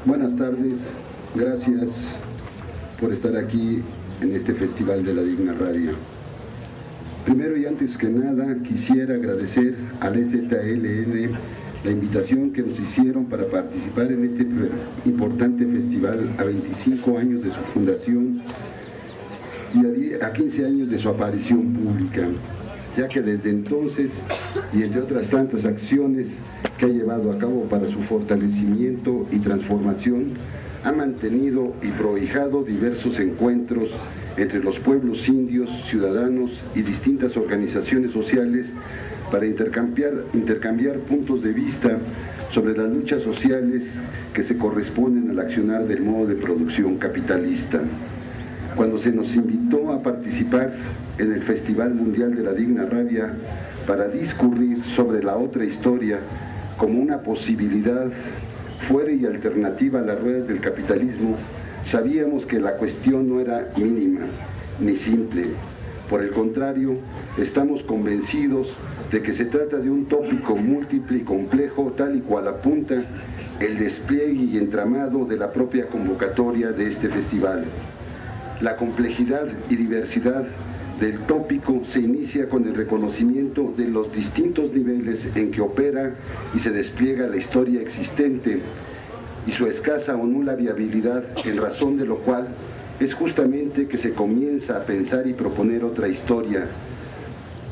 Buenas tardes, gracias por estar aquí en este Festival de la Digna Radio. Primero y antes que nada quisiera agradecer al EZLN la invitación que nos hicieron para participar en este importante festival a 25 años de su fundación y a 15 años de su aparición pública, ya que desde entonces, y entre otras tantas acciones que ha llevado a cabo para su fortalecimiento y transformación, ha mantenido y prohijado diversos encuentros entre los pueblos indios, ciudadanos y distintas organizaciones sociales para intercambiar puntos de vista sobre las luchas sociales que se corresponden al accionar del modo de producción capitalista. Cuando se nos invitó a participar en el Festival Mundial de la Digna Rabia para discurrir sobre la otra historia como una posibilidad fuera y alternativa a las ruedas del capitalismo, sabíamos que la cuestión no era mínima ni simple. Por el contrario, estamos convencidos de que se trata de un tópico múltiple y complejo, tal y cual apunta el despliegue y entramado de la propia convocatoria de este festival. La complejidad y diversidad del tópico se inicia con el reconocimiento de los distintos niveles en que opera y se despliega la historia existente y su escasa o nula viabilidad, en razón de lo cual es justamente que se comienza a pensar y proponer otra historia,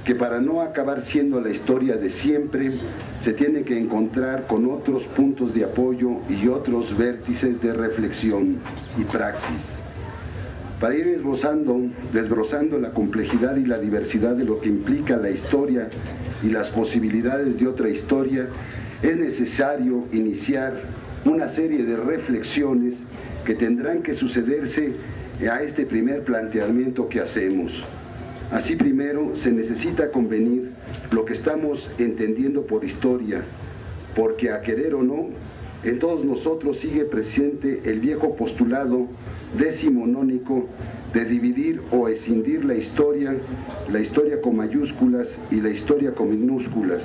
que para no acabar siendo la historia de siempre, se tiene que encontrar con otros puntos de apoyo y otros vértices de reflexión y praxis. Para ir desbrozando la complejidad y la diversidad de lo que implica la historia y las posibilidades de otra historia, es necesario iniciar una serie de reflexiones que tendrán que sucederse a este primer planteamiento que hacemos. Así, primero se necesita convenir lo que estamos entendiendo por historia, porque a querer o no, en todos nosotros sigue presente el viejo postulado decimonónico de dividir o escindir la historia con mayúsculas y la historia con minúsculas,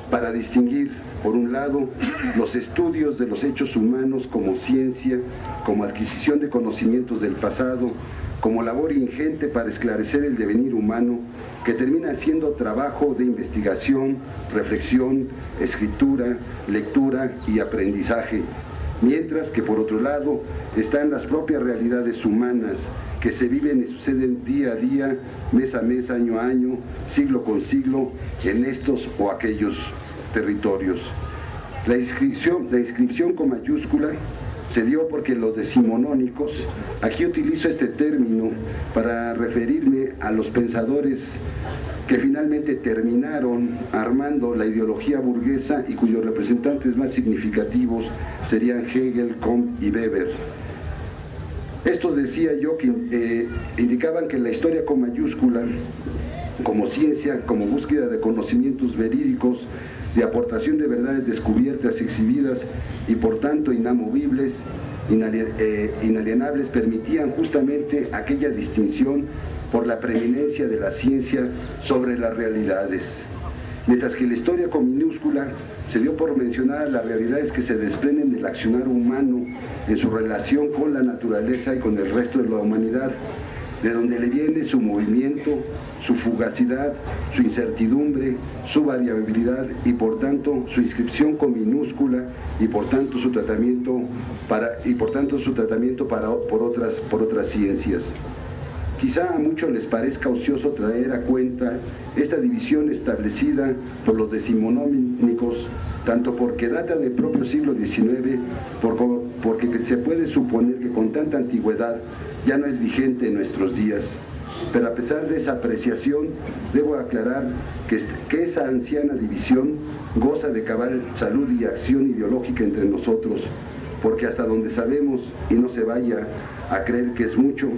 para distinguir, por un lado, los estudios de los hechos humanos como ciencia, como adquisición de conocimientos del pasado, como labor ingente para esclarecer el devenir humano, que termina siendo trabajo de investigación, reflexión, escritura, lectura y aprendizaje, mientras que por otro lado están las propias realidades humanas que se viven y suceden día a día, mes a mes, año a año, siglo con siglo, en estos o aquellos territorios. La inscripción con mayúscula se dio porque los decimonónicos, aquí utilizo este término para referirme a los pensadores que finalmente terminaron armando la ideología burguesa y cuyos representantes más significativos serían Hegel, Comte y Weber. Estos, decía yo, que indicaban que la historia con mayúscula, como ciencia, como búsqueda de conocimientos verídicos, de aportación de verdades descubiertas y exhibidas y por tanto inamovibles, inalienables, permitían justamente aquella distinción por la preeminencia de la ciencia sobre las realidades. Mientras que la historia con minúscula se dio por mencionar las realidades que se desprenden del accionar humano en su relación con la naturaleza y con el resto de la humanidad, de donde le viene su movimiento, su fugacidad, su incertidumbre, su variabilidad y por tanto su inscripción con minúscula y por tanto su tratamiento por otras ciencias. Quizá a muchos les parezca ocioso traer a cuenta esta división establecida por los decimonónicos, tanto porque data del propio siglo XIX, porque se puede suponer que con tanta antigüedad ya no es vigente en nuestros días. Pero a pesar de esa apreciación, debo aclarar que esa anciana división goza de cabal salud y acción ideológica entre nosotros, porque hasta donde sabemos, y no se vaya a creer que es mucho,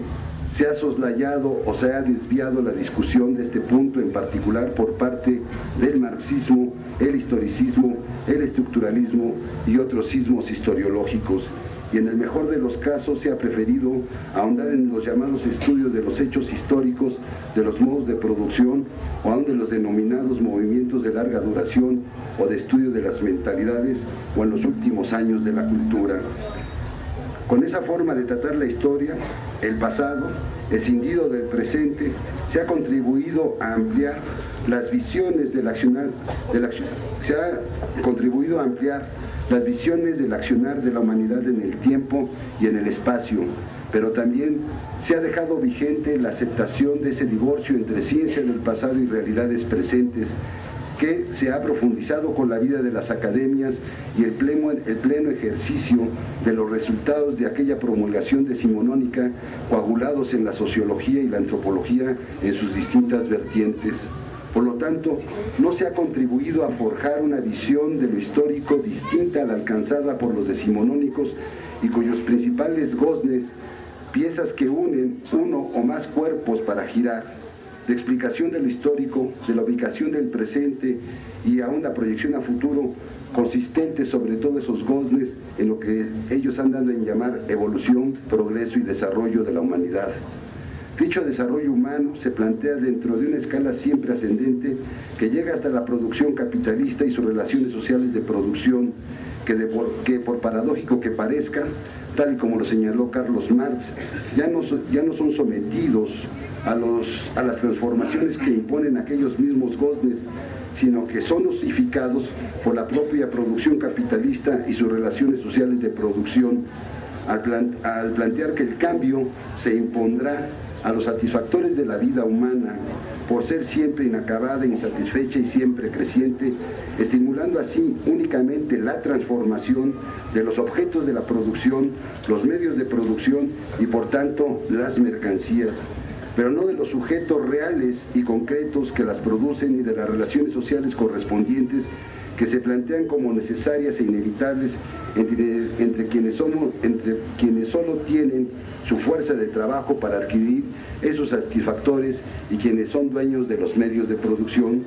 se ha soslayado o se ha desviado la discusión de este punto en particular por parte del marxismo, el historicismo, el estructuralismo y otros sismos historiológicos. Y en el mejor de los casos se ha preferido ahondar en los llamados estudios de los hechos históricos, de los modos de producción o aún de los denominados movimientos de larga duración o de estudio de las mentalidades o en los últimos años de la cultura. Con esa forma de tratar la historia, el pasado, escindido del presente, se ha contribuido a ampliar las visiones del accionar de la humanidad en el tiempo y en el espacio, pero también se ha dejado vigente la aceptación de ese divorcio entre ciencia del pasado y realidades presentes, que se ha profundizado con la vida de las academias y el pleno ejercicio de los resultados de aquella promulgación decimonónica coagulados en la sociología y la antropología en sus distintas vertientes. Por lo tanto, no se ha contribuido a forjar una visión de lo histórico distinta a la alcanzada por los decimonónicos y cuyos principales goznes, piezas que unen uno o más cuerpos para girar, de explicación de lo histórico, de la ubicación del presente y aún la proyección a futuro, consistente sobre todo esos goznes en lo que ellos han dado en llamar evolución, progreso y desarrollo de la humanidad. Dicho desarrollo humano se plantea dentro de una escala siempre ascendente que llega hasta la producción capitalista y sus relaciones sociales de producción, que por paradójico que parezca, tal y como lo señaló Carlos Marx, ya no son sometidos a las transformaciones que imponen aquellos mismos goznes, sino que son osificados por la propia producción capitalista y sus relaciones sociales de producción, al plantear que el cambio se impondrá a los satisfactores de la vida humana por ser siempre inacabada, insatisfecha y siempre creciente, estimulando así únicamente la transformación de los objetos de la producción, los medios de producción y por tanto las mercancías, pero no de los sujetos reales y concretos que las producen y de las relaciones sociales correspondientes que se plantean como necesarias e inevitables entre quienes solo tienen su fuerza de trabajo para adquirir esos satisfactores y quienes son dueños de los medios de producción,